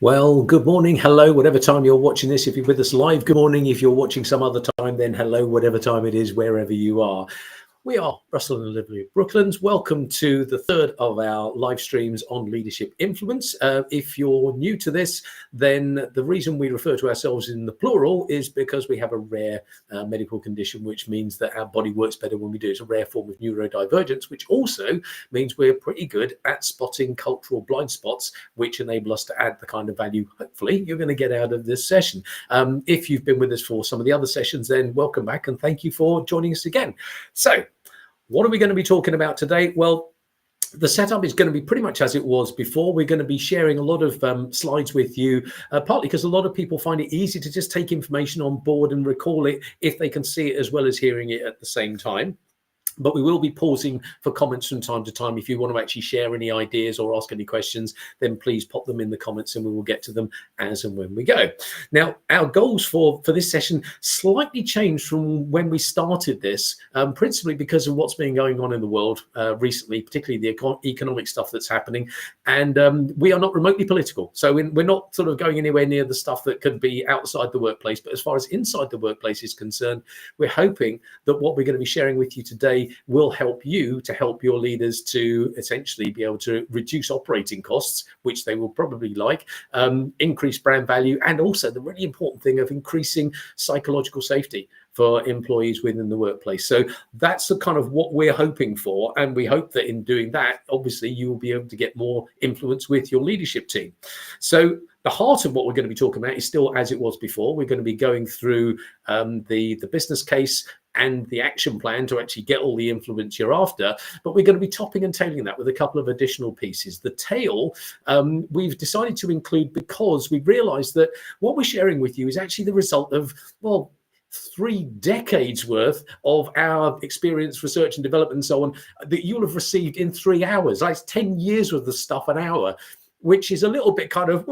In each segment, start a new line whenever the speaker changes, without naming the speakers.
Well, good morning, hello, whatever time you're watching this. If you're with us live, good morning. If you're watching some other time, then hello, whatever time it is, wherever you are. We are Russell and Olivia Brooklands. Welcome to the third of our live streams on leadership influence. If you're new to this, then the reason we refer to ourselves in the plural is because we have a rare medical condition, which means that our body works better when we do. It's a rare form of neurodivergence, which also means we're pretty good at spotting cultural blind spots, which enable us to add the kind of value, hopefully, you're going to get out of this session. If you've been with us for some of the other sessions, then welcome back and thank you for joining us again. So, what are we going to be talking about today? Well, the setup is going to be pretty much as it was before. We're going to be sharing a lot of slides with you, partly because a lot of people find it easy to just take information on board and recall it if they can see it as well as hearing it at the same time. But we will be pausing for comments from time to time. If you want to actually share any ideas or ask any questions, then please pop them in the comments and we will get to them as and when we go. Now, our goals for this session slightly changed from when we started this, principally because of what's been going on in the world recently, particularly the economic stuff that's happening. And we are not remotely political. So we're not sort of going anywhere near the stuff that could be outside the workplace. But as far as inside the workplace is concerned, we're hoping that what we're going to be sharing with you today will help you to help your leaders to essentially be able to reduce operating costs, which they will probably like, increase brand value, and also the really important thing of increasing psychological safety for employees within the workplace. So that's the kind of what we're hoping for. And we hope that in doing that, obviously, you will be able to get more influence with your leadership team. So the heart of what we're going to be talking about is still as it was before. We're going to be going through the business case and the action plan to actually get all the influence you're after. But we're going to be topping and tailing that with a couple of additional pieces. The tail, we've decided to include because we've realized that what we're sharing with you is actually the result of, well, 3 decades worth of our experience, research and development and so on that you'll have received in 3 hours. That's 10 years worth of stuff an hour, which is a little bit kind of,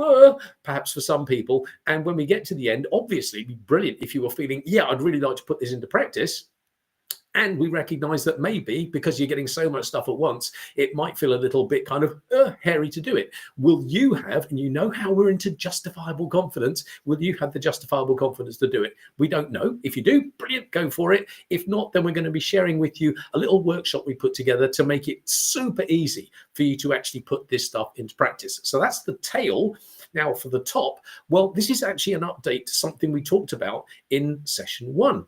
perhaps for some people. And when we get to the end, obviously it'd be brilliant if you were feeling, yeah, I'd really like to put this into practice. And we recognize that maybe because you're getting so much stuff at once, it might feel a little bit kind of hairy to do it. Will you have, and you know how we're into justifiable confidence, will you have the justifiable confidence to do it? We don't know. If you do, brilliant, go for it. If not, then we're going to be sharing with you a little workshop we put together to make it super easy for you to actually put this stuff into practice. So that's the tail. Now for the top, well, this is actually an update to something we talked about in session 1,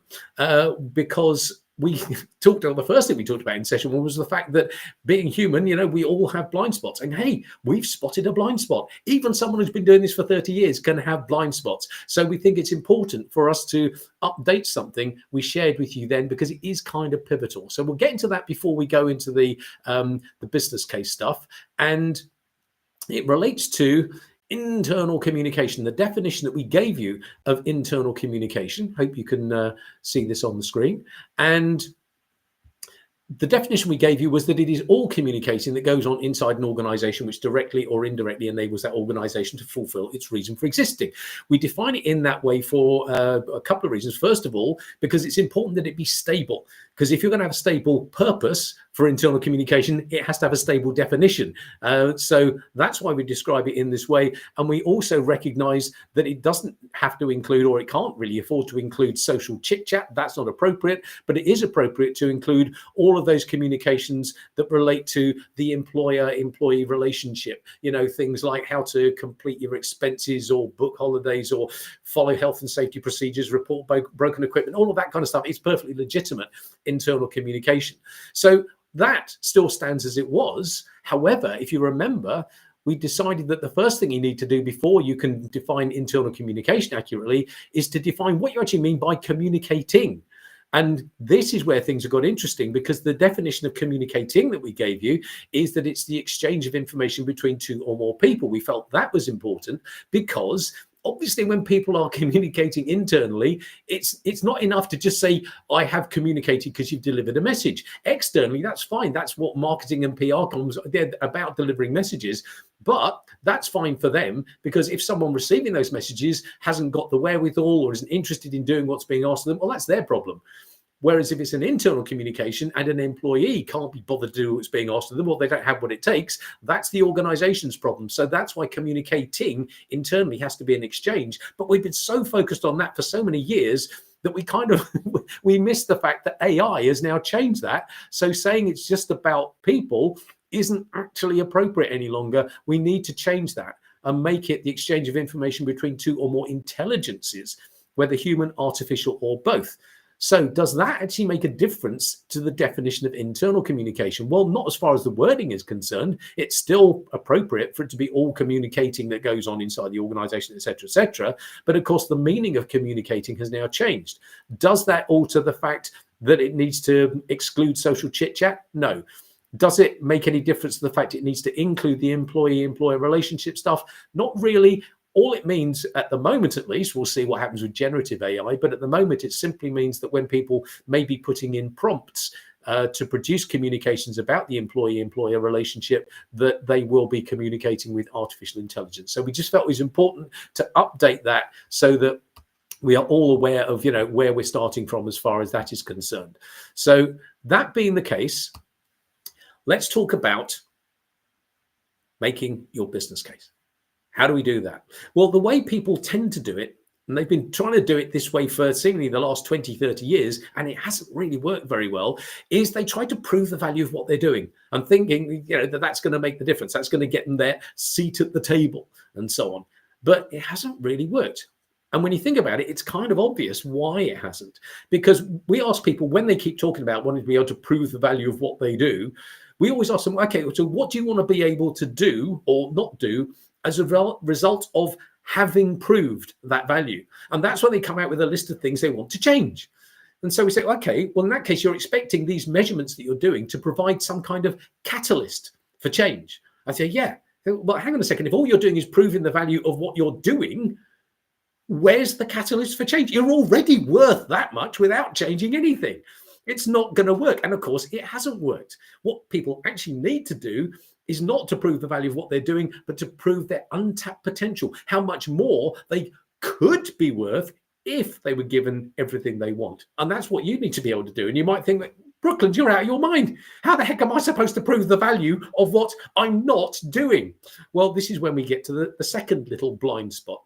because we talked about, the first thing we talked about in session 1 was the fact that being human, you know, we all have blind spots. And hey, we've spotted a blind spot. Even someone who's been doing this for 30 years can have blind spots. So we think it's important for us to update something we shared with you then, because it is kind of pivotal. So we'll get into that before we go into the business case stuff. And it relates to internal communication, the definition that we gave you of internal communication. Hope you can see this on the screen. And the definition we gave you was that it is all communicating that goes on inside an organization which directly or indirectly enables that organization to fulfill its reason for existing. We define it in that way for a couple of reasons. First of all, because it's important that it be stable. Because if you're going to have a stable purpose for internal communication, it has to have a stable definition. So that's why we describe it in this way. And we also recognize that it doesn't have to include, or it can't really afford to include, social chit chat. That's not appropriate, but it is appropriate to include all of those communications that relate to the employer-employee relationship. You know, things like how to complete your expenses or book holidays or follow health and safety procedures, report broken equipment, all of that kind of stuff. It's perfectly legitimate internal communication. So that still stands as it was. However, if you remember, we decided that the first thing you need to do before you can define internal communication accurately is to define what you actually mean by communicating. And this is where things have got interesting, because the definition of communicating that we gave you is that it's the exchange of information between 2 or more people. We felt that was important because obviously when people are communicating internally, it's not enough to just say, I have communicated because you've delivered a message. Externally, that's fine. That's what marketing and PR comes, they're about, delivering messages. But that's fine for them, because if someone receiving those messages hasn't got the wherewithal or isn't interested in doing what's being asked of them, well, that's their problem. Whereas if it's an internal communication and an employee can't be bothered to do what's being asked of them, or they don't have what it takes, that's the organization's problem. So that's why communicating internally has to be an exchange. But we've been so focused on that for so many years that we kind of, we miss the fact that AI has now changed that. So saying it's just about people isn't actually appropriate any longer. We need to change that and make it the exchange of information between two or more intelligences, whether human, artificial, or both. So does that actually make a difference to the definition of internal communication? Well, not as far as the wording is concerned. It's still appropriate for it to be all communicating that goes on inside the organization, et cetera, et cetera. But of course, the meaning of communicating has now changed. Does that alter the fact that it needs to exclude social chit chat? No. Does it make any difference to the fact it needs to include the employee-employer relationship stuff? Not really. All it means at the moment, at least, we'll see what happens with generative AI, but at the moment, it simply means that when people may be putting in prompts to produce communications about the employee-employer relationship, that they will be communicating with artificial intelligence. So we just felt it was important to update that so that we are all aware of, where we're starting from as far as that is concerned. So that being the case, let's talk about making your business case. How do we do that? Well, the way people tend to do it, and they've been trying to do it this way for seemingly the last 20, 30 years, and it hasn't really worked very well, is they try to prove the value of what they're doing and thinking, that that's going to make the difference. That's going to get them their seat at the table and so on. But it hasn't really worked. And when you think about it, it's kind of obvious why it hasn't. Because we ask people when they keep talking about wanting to be able to prove the value of what they do, we always ask them, okay, so what do you want to be able to do or not do as a result of having proved that value? And that's when they come out with a list of things they want to change. And so we say, okay, well, in that case, you're expecting these measurements that you're doing to provide some kind of catalyst for change. I say, yeah, well, hang on a second. If all you're doing is proving the value of what you're doing, where's the catalyst for change? You're already worth that much without changing anything. It's not going to work. And of course, it hasn't worked. What people actually need to do is not to prove the value of what they're doing, but to prove their untapped potential, how much more they could be worth if they were given everything they want. And that's what you need to be able to do. And you might think that, Brooklands, you're out of your mind. How the heck am I supposed to prove the value of what I'm not doing? Well, this is when we get to the second little blind spot,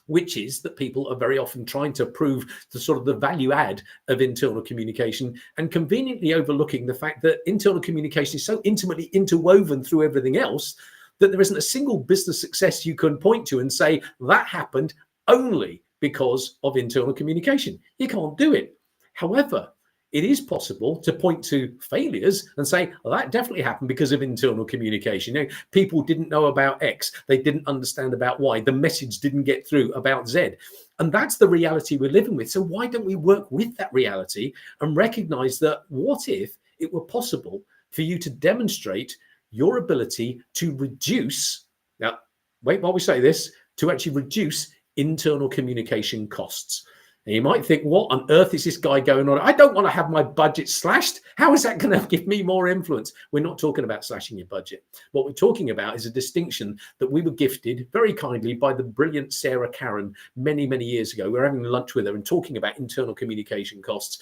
which is that people are very often trying to prove the sort of the value add of internal communication and conveniently overlooking the fact that internal communication is so intimately interwoven through everything else that there isn't a single business success you can point to and say that happened only because of internal communication. You can't do it. However, it is possible to point to failures and say, well, that definitely happened because of internal communication. People didn't know about X. They didn't understand about Y. The message didn't get through about Z. And that's the reality we're living with. So why don't we work with that reality and recognize that what if it were possible for you to demonstrate your ability to reduce, now, wait while we say this, to actually reduce internal communication costs. And you might think, what on earth is this guy going on? I don't want to have my budget slashed. How is that going to give me more influence? We're not talking about slashing your budget. What we're talking about is a distinction that we were gifted very kindly by the brilliant Sarah Karen many, many years ago. We were having lunch with her and talking about internal communication costs.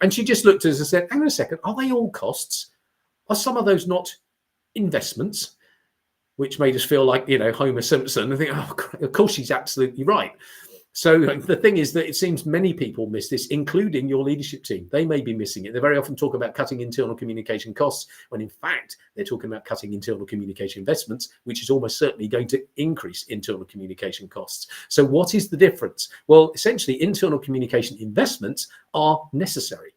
And she just looked at us and said, hang on a second, are they all costs? Are some of those not investments? Which made us feel like, Homer Simpson. I think, oh, of course, she's absolutely right. So the thing is that it seems many people miss this, including your leadership team. They may be missing it. They very often talk about cutting internal communication costs, when in fact, they're talking about cutting internal communication investments, which is almost certainly going to increase internal communication costs. So what is the difference? Well, essentially, internal communication investments are necessary.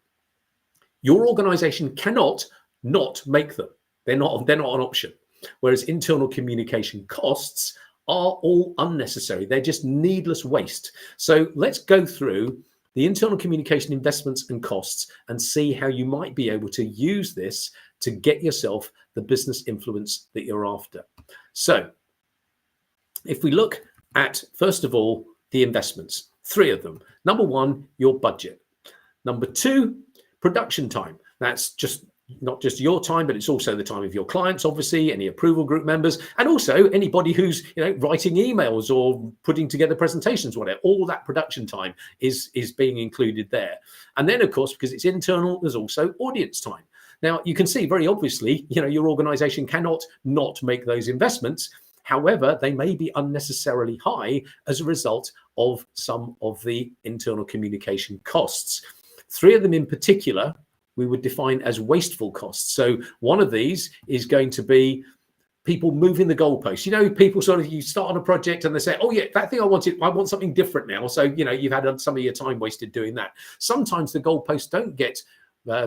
Your organization cannot not make them. They're not an option. Whereas internal communication costs are all unnecessary. They're just needless waste. So let's go through the internal communication investments and costs and see how you might be able to use this to get yourself the business influence that you're after. So if we look at, first of all, the investments, 3 of them. Number 1, your budget. Number 2, production time. That's just not just your time, but it's also the time of your clients, obviously, any approval group members, and also anybody who's writing emails or putting together presentations, whatever. All that production time is being included there. And then, of course, because it's internal, there's also audience time. Now, you can see very obviously, your organization cannot not make those investments. However, they may be unnecessarily high as a result of some of the internal communication costs. 3 of them in particular, we would define as wasteful costs. So one of these is going to be people moving the goalposts. People you start on a project and they say, oh yeah, that thing I want something different now. So, you've had some of your time wasted doing that. Sometimes the goalposts don't get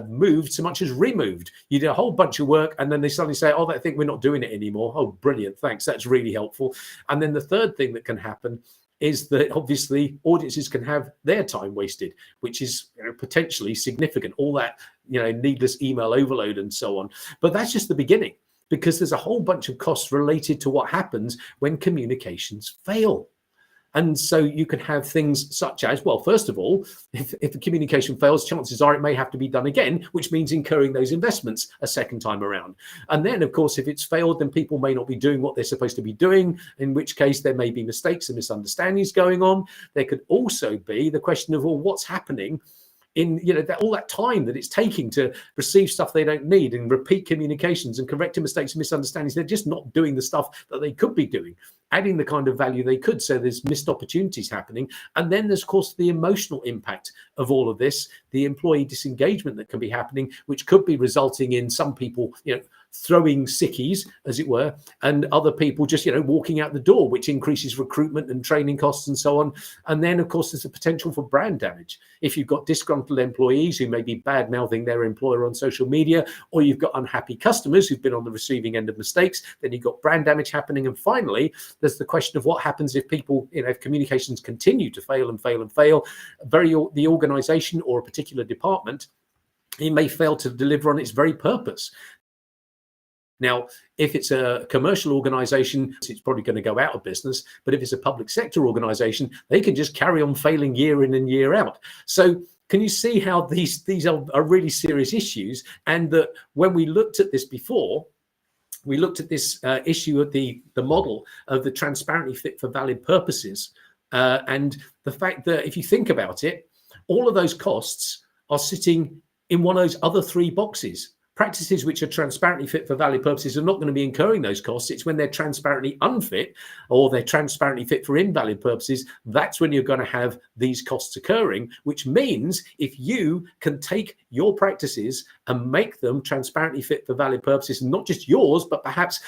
moved so much as removed. You do a whole bunch of work and then they suddenly say, oh, I think we're not doing it anymore. Oh, brilliant. Thanks. That's really helpful. And then the third thing that can happen is that obviously audiences can have their time wasted, which is potentially significant, all that, needless email overload and so on. But that's just the beginning, because there's a whole bunch of costs related to what happens when communications fail. And so you can have things such as, well, first of all, if the communication fails, chances are it may have to be done again, which means incurring those investments a second time around. And then, of course, if it's failed, then people may not be doing what they're supposed to be doing, in which case there may be mistakes and misunderstandings going on. There could also be the question of, well, what's happening in all that time that it's taking to receive stuff they don't need and repeat communications and correcting mistakes and misunderstandings. They're just not doing the stuff that they could be doing, adding the kind of value they could. So there's missed opportunities happening. And then there's, of course, the emotional impact of all of this, the employee disengagement that can be happening, which could be resulting in some people, throwing sickies, as it were, and other people just, walking out the door, which increases recruitment and training costs and so on. And then, of course, there's a potential for brand damage. If you've got disgruntled employees who may be bad-mouthing their employer on social media, or you've got unhappy customers who've been on the receiving end of mistakes, then you've got brand damage happening. And finally, there's the question of what happens if people, if communications continue to fail and fail and fail. The organization or a particular department, it may fail to deliver on its very purpose. Now, if it's a commercial organization, it's probably going to go out of business. But if it's a public sector organization, they can just carry on failing year in and year out. So can you see how these are really serious issues? And that when we looked at this before, we looked at this issue of the model of the transparently fit for valid purposes. And the fact that if you think about it, all of those costs are sitting in one of those other 3 boxes. Practices which are transparently fit for valid purposes are not going to be incurring those costs. It's when they're transparently unfit or they're transparently fit for invalid purposes, that's when you're going to have these costs occurring, which means if you can take your practices and make them transparently fit for valid purposes, not just yours, but perhaps,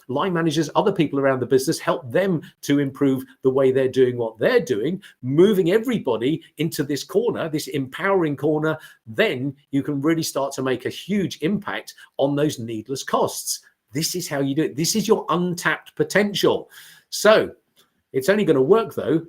line managers, other people around the business, help them to improve the way they're doing what they're doing, moving everybody into this corner, this empowering corner, then you can really start to make a huge impact on those needless costs. This is how you do it. This is your untapped potential. So it's only going to work, though,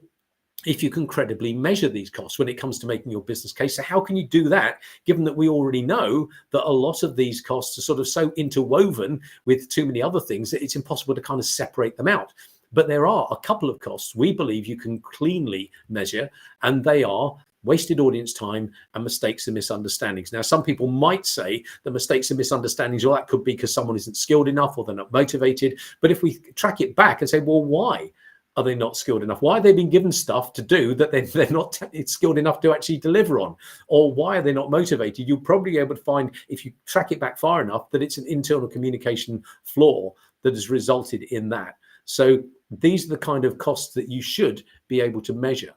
if you can credibly measure these costs when it comes to making your business case. So how can you do that, given that we already know that a lot of these costs are sort of so interwoven with too many other things that it's impossible to kind of separate them out? But there are a couple of costs we believe you can cleanly measure, and they are wasted audience time and mistakes and misunderstandings. Now, some people might say the mistakes and misunderstandings, well, that could be because someone isn't skilled enough or they're not motivated. But if we track it back and say, well, why are they not skilled enough? Why are they being given stuff to do that they're not skilled enough to actually deliver on? Or why are they not motivated? You'll probably be able to find, if you track it back far enough, that it's an internal communication flaw that has resulted in that. So these are the kind of costs that you should be able to measure.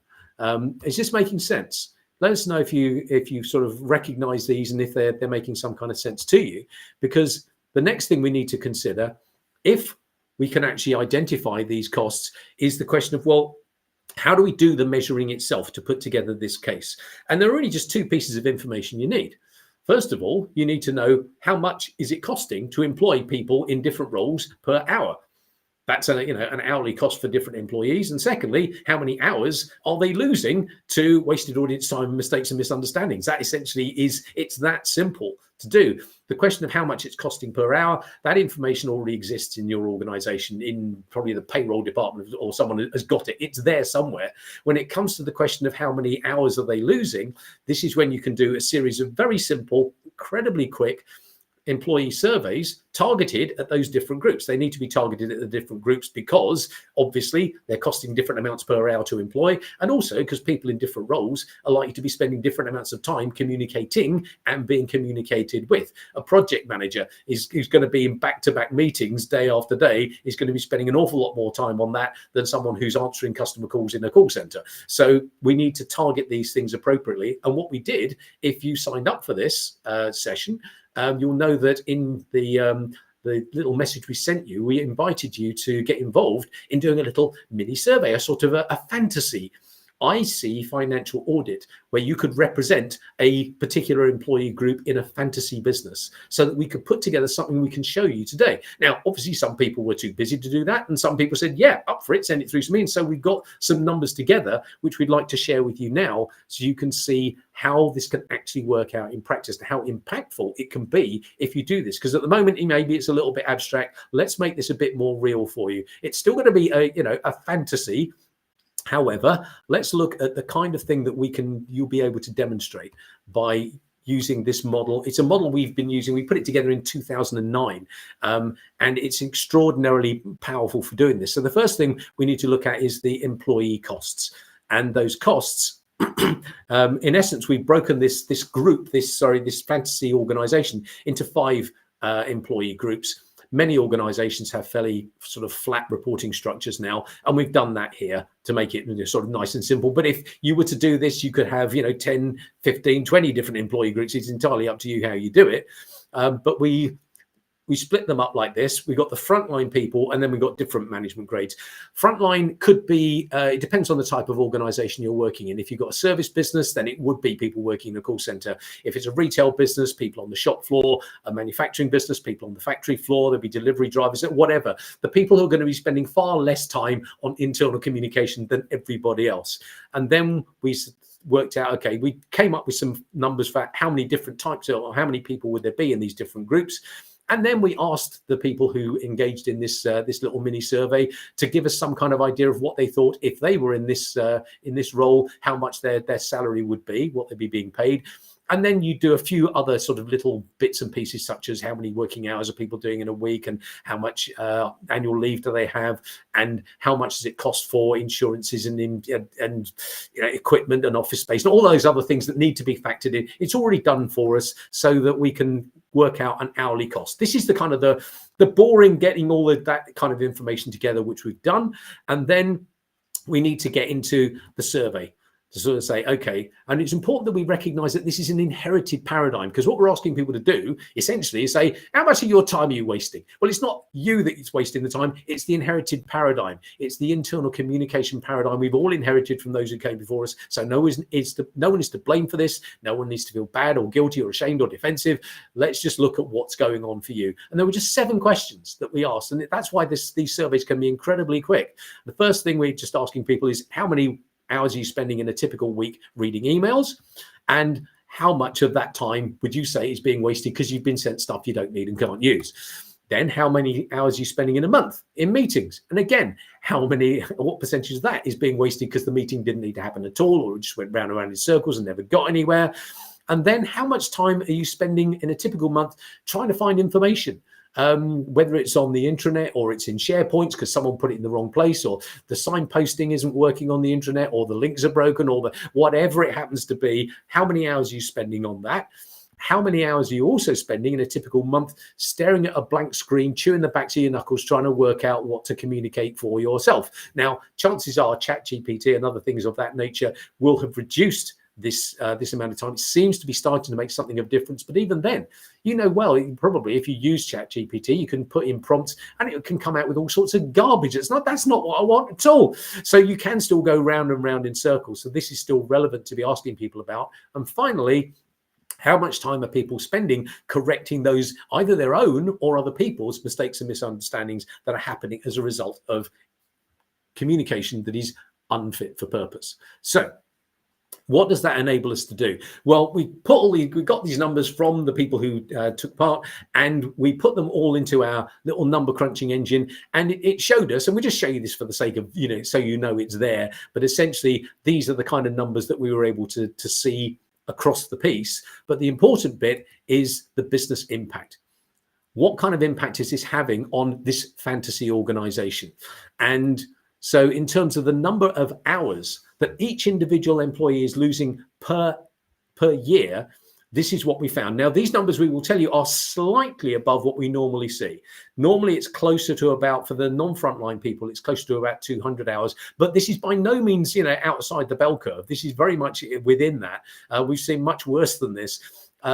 Is this making sense? Let us know if you sort of recognize these and if they're making some kind of sense to you, because the next thing we need to consider, if we can actually identify these costs, is the question of, well, how do we do the measuring itself to put together this case? And there are really just 2 pieces of information you need. First of all, you need to know how much is it costing to employ people in different roles per hour. That's an hourly cost for different employees. And secondly, how many hours are they losing to wasted audience time, mistakes and misunderstandings? That essentially it's that simple to do. The question of how much it's costing per hour, that information already exists in your organization, in probably the payroll department, or someone has got it. It's there somewhere. When it comes to the question of how many hours are they losing, this is when you can do a series of very simple, incredibly quick employee surveys targeted at those different groups. They need to be targeted at the different groups because obviously they're costing different amounts per hour to employ, and also because people in different roles are likely to be spending different amounts of time communicating and being communicated with. A project manager is going to be in back-to-back meetings day after day, is going to be spending an awful lot more time on that than someone who's answering customer calls in a call center. So we need to target these things appropriately. And what we did, if you signed up for this session, you'll know that in the little message we sent you, we invited you to get involved in doing a little mini survey, a sort of a fantasy IC financial audit, where you could represent a particular employee group in a fantasy business, so that we could put together something we can show you today. Now, obviously, some people were too busy to do that, and some people said, yeah, up for it, send it through to me. And so we've got some numbers together, which we'd like to share with you now, so you can see how this can actually work out in practice, and how impactful it can be if you do this. Because at the moment, maybe it's a little bit abstract. Let's make this a bit more real for you. It's still going to be a fantasy. However, let's look at the kind of thing that you'll be able to demonstrate by using this model. It's a model we've been using. We put it together in 2009, and it's extraordinarily powerful for doing this. So the first thing we need to look at is the employee costs, and those costs. In essence, we've broken this fantasy organization into 5 employee groups. Many organizations have fairly sort of flat reporting structures now, and we've done that here to make it sort of nice and simple. But if you were to do this, you could have 10, 15, 20 different employee groups. It's entirely up to you how you do it. But we split them up like this. We've got the frontline people, and then we've got different management grades. Frontline could be, it depends on the type of organization you're working in. If you've got a service business, then it would be people working in a call center. If it's a retail business, people on the shop floor. A manufacturing business, people on the factory floor. There'll be delivery drivers, whatever. The people who are going to be spending far less time on internal communication than everybody else. And then we worked out, okay, we came up with some numbers for how many different types, or how many people would there be in these different groups. And then we asked the people who engaged in this little mini survey to give us some kind of idea of what they thought, if they were in this role, how much their salary would be, what they'd be being paid. And then you do a few other sort of little bits and pieces, such as how many working hours are people doing in a week, and how much annual leave do they have, and how much does it cost for insurances and equipment and office space, and all those other things that need to be factored in. It's already done for us, so that we can work out an hourly cost. This is the kind of the boring getting all of that kind of information together, which we've done. And then we need to get into the survey to sort of say, okay, and it's important that we recognize that this is an inherited paradigm, because what we're asking people to do essentially is say, how much of your time are you wasting? Well, it's not you that is wasting the time, it's the inherited paradigm. It's the internal communication paradigm we've all inherited from those who came before us. So no one is to blame for this. No one needs to feel bad or guilty or ashamed or defensive. Let's just look at what's going on for you. And there were just 7 questions that we asked. And that's why these surveys can be incredibly quick. The first thing we're just asking people is, how many hours are you spending in a typical week reading emails? And how much of that time would you say is being wasted because you've been sent stuff you don't need and can't use? Then how many hours are you spending in a month in meetings? And again, what percentage of that is being wasted because the meeting didn't need to happen at all, or it just went round and round in circles and never got anywhere? And then how much time are you spending in a typical month trying to find information? Whether it's on the intranet or it's in SharePoints because someone put it in the wrong place, or the signposting isn't working on the intranet, or the links are broken, or whatever it happens to be. How many hours are you spending on that? How many hours are you also spending in a typical month staring at a blank screen, chewing the backs of your knuckles, trying to work out what to communicate for yourself? Now, chances are ChatGPT and other things of that nature will have reduced this amount of time. It seems to be starting to make something of difference, but even then, probably if you use ChatGPT, you can put in prompts and it can come out with all sorts of garbage. That's not what I want at all. So you can still go round and round in circles. So this is still relevant to be asking people about. And finally, how much time are people spending correcting those, either their own or other people's mistakes and misunderstandings that are happening as a result of communication that is unfit for purpose? So what does that enable us to do? Well, we got these numbers from the people who took part, and we put them all into our little number crunching engine, and it showed us, and we just show you this for the sake of, so it's there, but essentially these are the kind of numbers that we were able to see across the piece. But the important bit is the business impact. what kind of impact is this having on this fantasy organization? And so in terms of the number of hours that each individual employee is losing per year, this is what we found. Now, these numbers, we will tell you, are slightly above what we normally see. Normally, it's closer to about, for the non-frontline people, it's closer to about 200 hours. But this is by no means, outside the bell curve. This is very much within that. We've seen much worse than this.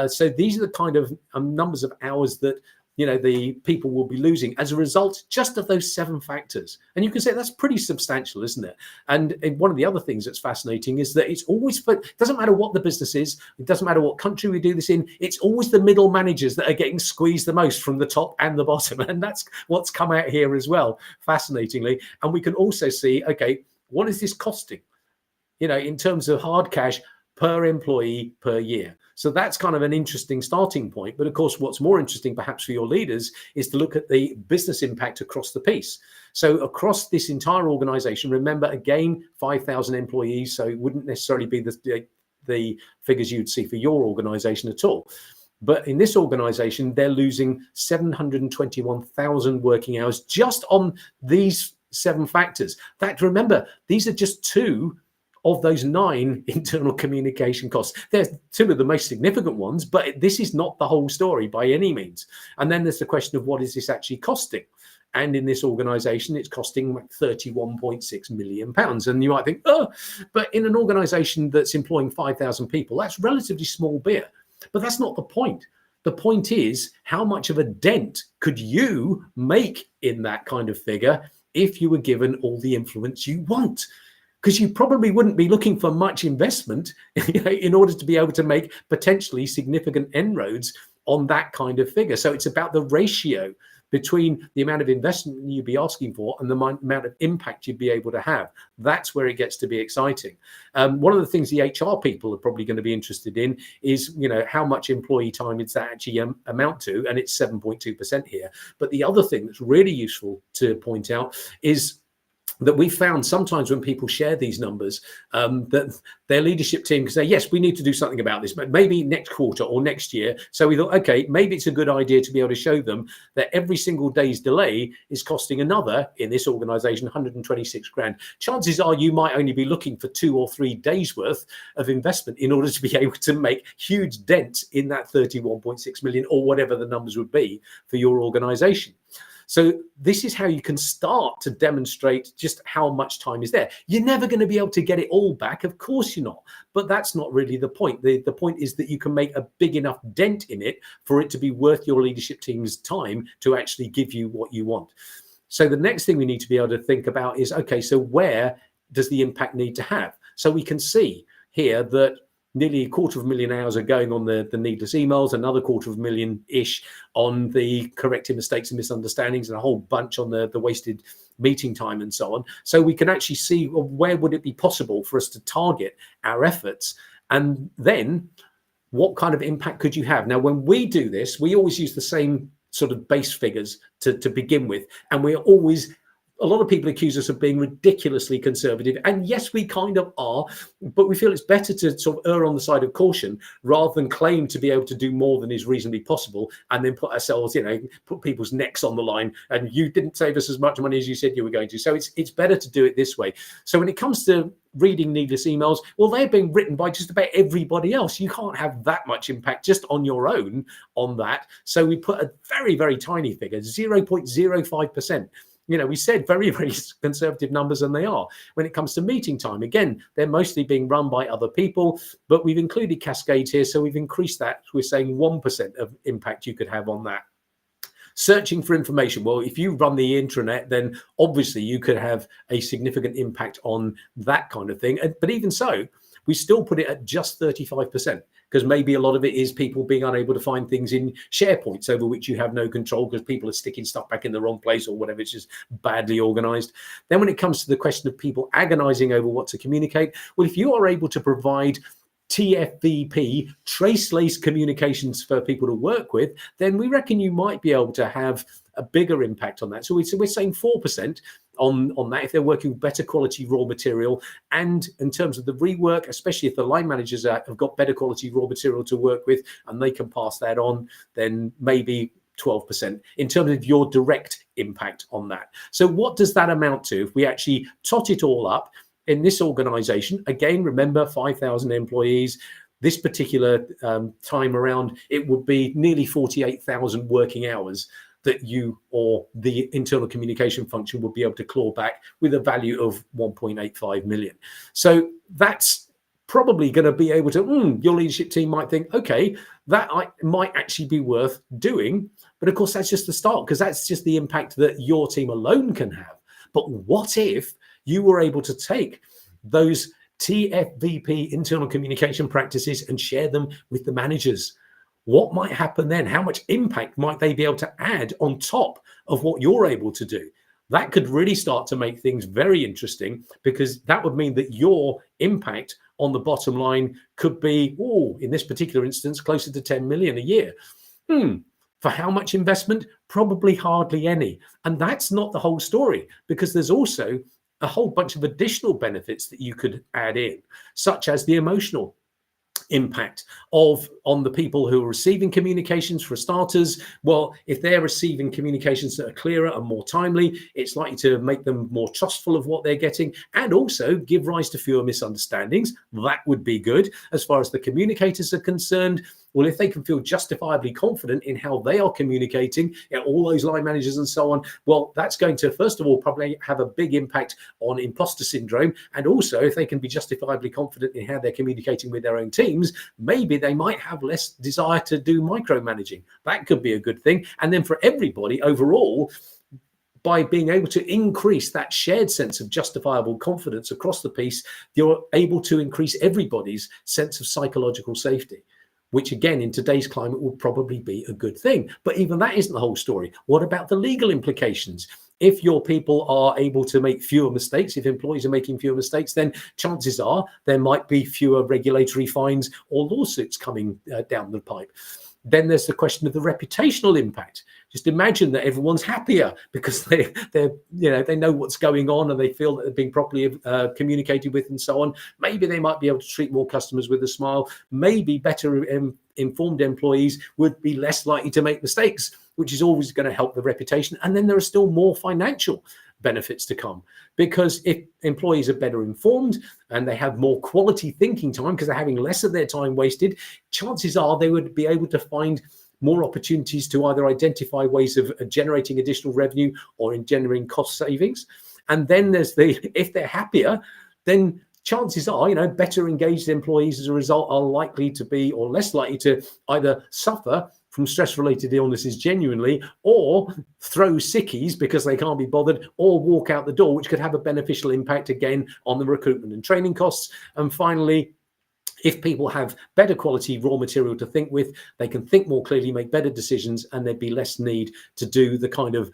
So these are the kind of numbers of hours that the people will be losing as a result just of those 7 factors. And you can say that's pretty substantial, isn't it? And one of the other things that's fascinating is that it's always, it doesn't matter what the business is, it doesn't matter what country we do this in, it's always the middle managers that are getting squeezed the most from the top and the bottom. And that's what's come out here as well, fascinatingly. And we can also see, okay, what is this costing? In terms of hard cash per employee per year. So that's kind of an interesting starting point. But of course, what's more interesting perhaps for your leaders is to look at the business impact across the piece. So across this entire organization, remember, again, 5,000 employees. So it wouldn't necessarily be the figures you'd see for your organization at all. But in this organization, they're losing 721,000 working hours just on these 7 factors. That, remember, these are just 2 of those 9 internal communication costs. They're 2 of the most significant ones, but this is not the whole story by any means. And then there's the question of what is this actually costing? And in this organization, it's costing 31.6 million pounds. And you might think, but in an organization that's employing 5,000 people, that's relatively small beer. But that's not the point. The point is, how much of a dent could you make in that kind of figure if you were given all the influence you want? Because you probably wouldn't be looking for much investment in order to be able to make potentially significant inroads on that kind of figure. So it's about the ratio between the amount of investment you'd be asking for and the amount of impact you'd be able to have. That's where it gets to be exciting. One of the things the HR people are probably going to be interested in is, how much employee time does that actually amount to? And it's 7.2% here. But the other thing that's really useful to point out is that we found sometimes when people share these numbers, that their leadership team can say, yes, we need to do something about this, but maybe next quarter or next year. So we thought, okay, maybe it's a good idea to be able to show them that every single day's delay is costing another, in this organization, 126 grand. Chances are you might only be looking for 2 or 3 days worth of investment in order to be able to make huge dents in that 31.6 million or whatever the numbers would be for your organization. So this is how you can start to demonstrate just how much time is there. You're never going to be able to get it all back. Of course you're not. But that's not really the point. The point is that you can make a big enough dent in it for it to be worth your leadership team's time to actually give you what you want. So the next thing we need to be able to think about is, okay, so where does the impact need to have? So we can see here that nearly 250,000 hours are going on the needless emails, another 250,000-ish on the correcting mistakes and misunderstandings, and a whole bunch on the wasted meeting time and so on. So we can actually see, well, where would it be possible for us to target our efforts? And then what kind of impact could you have? Now, when we do this, we always use the same sort of base figures to begin with. And we're always, a lot of people accuse us of being ridiculously conservative. And yes, we kind of are, but we feel it's better to sort of err on the side of caution rather than claim to be able to do more than is reasonably possible and then put ourselves, put people's necks on the line. And you didn't save us as much money as you said you were going to. So it's better to do it this way. So when it comes to reading needless emails, well, they're being written by just about everybody else. You can't have that much impact just on your own on that. So we put a very, very tiny figure, 0.05%. We said very, very conservative numbers, and they are. When it comes to meeting time, again, they're mostly being run by other people, but we've included Cascade here, so we've increased that. We're saying 1% of impact you could have on that. Searching for information. Well, if you run the intranet, then obviously you could have a significant impact on that kind of thing. But even so, we still put it at just 35%, because maybe a lot of it is people being unable to find things in SharePoints over which you have no control because people are sticking stuff back in the wrong place or whatever. It's just badly organized. Then when it comes to the question of people agonizing over what to communicate, well, if you are able to provide TFVP, trace-laced communications for people to work with, then we reckon you might be able to have a bigger impact on that. So we're saying 4% on that if they're working with better quality raw material. And in terms of the rework, especially if the line managers have got better quality raw material to work with and they can pass that on, then maybe 12% in terms of your direct impact on that. So what does that amount to if we actually tot it all up in this organization? Again, remember 5,000 employees. This particular time around, it would be nearly 48,000 working hours that you or the internal communication function would be able to claw back with a value of 1.85 million. So that's probably going to be able to, your leadership team might think, okay, that might actually be worth doing. But of course, that's just the start, because that's just the impact that your team alone can have. But what if you were able to take those TFVP internal communication practices and share them with the managers? What might happen then? How much impact might they be able to add on top of what you're able to do? That could really start to make things very interesting, because that would mean that your impact on the bottom line could be, in this particular instance, closer to 10 million a year. For how much investment? Probably hardly any. And that's not the whole story, because there's also a whole bunch of additional benefits that you could add in, such as the emotional impact on the people who are receiving communications. For starters, well, if they're receiving communications that are clearer and more timely, it's likely to make them more trustful of what they're getting, and also give rise to fewer misunderstandings. That would be good. As far as the communicators are concerned, well, if they can feel justifiably confident in how they are communicating, all those line managers and so on, well, that's going to, first of all, probably have a big impact on imposter syndrome. And also, if they can be justifiably confident in how they're communicating with their own teams, maybe they might have less desire to do micromanaging. That could be a good thing. And then for everybody overall, by being able to increase that shared sense of justifiable confidence across the piece, you're able to increase everybody's sense of psychological safety, which again, in today's climate, will probably be a good thing. But even that isn't the whole story. What about the legal implications? If your people are able to make fewer mistakes, if employees are making fewer mistakes, then chances are there might be fewer regulatory fines or lawsuits coming down the pipe. Then there's the question of the reputational impact. Just imagine that everyone's happier because they know what's going on and they feel that they're being properly communicated with and so on. Maybe they might be able to treat more customers with a smile. Maybe better informed employees would be less likely to make mistakes, which is always going to help the reputation. And then there are still more financial benefits to come, because if employees are better informed and they have more quality thinking time because they're having less of their time wasted, chances are they would be able to find more opportunities to either identify ways of generating additional revenue or in generating cost savings. And then there's if they're happier, then chances are, better engaged employees as a result are likely to be, or less likely to, either suffer from stress-related illnesses genuinely, or throw sickies because they can't be bothered, or walk out the door, which could have a beneficial impact again on the recruitment and training costs. And finally, if people have better quality raw material to think with, they can think more clearly, make better decisions, and there'd be less need to do the kind of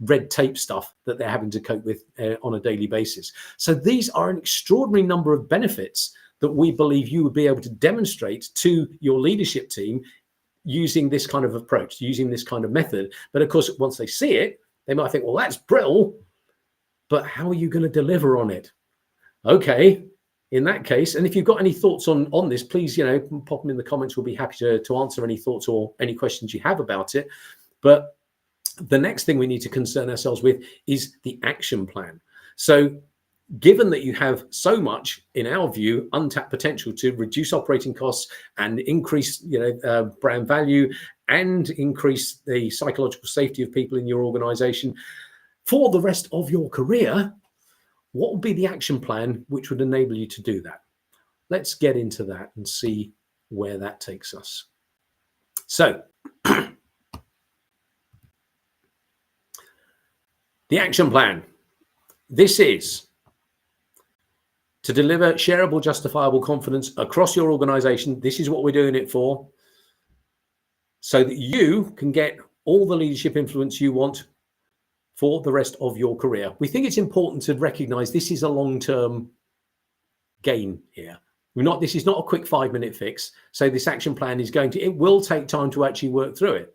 red tape stuff that they're having to cope with on a daily basis. So these are an extraordinary number of benefits that we believe you would be able to demonstrate to your leadership team using this kind of approach, using this kind of method. But of course, once they see it, they might think, well, that's brilliant, but how are you going to deliver on it? Okay, in that case, and if you've got any thoughts on this, please, pop them in the comments. We'll be happy to answer any thoughts or any questions you have about it. But the next thing we need to concern ourselves with is the action plan. So given that you have so much, in our view, untapped potential to reduce operating costs and increase brand value and increase the psychological safety of people in your organization for the rest of your career, what would be the action plan which would enable you to do that? Let's get into that and see where that takes us. So the action plan. This is to deliver shareable, justifiable confidence across your organization. This is what we're doing it for, so that you can get all the leadership influence you want for the rest of your career. We think it's important to recognize this is a long-term gain here. This is not a quick 5-minute fix. So this action plan it will take time to actually work through it,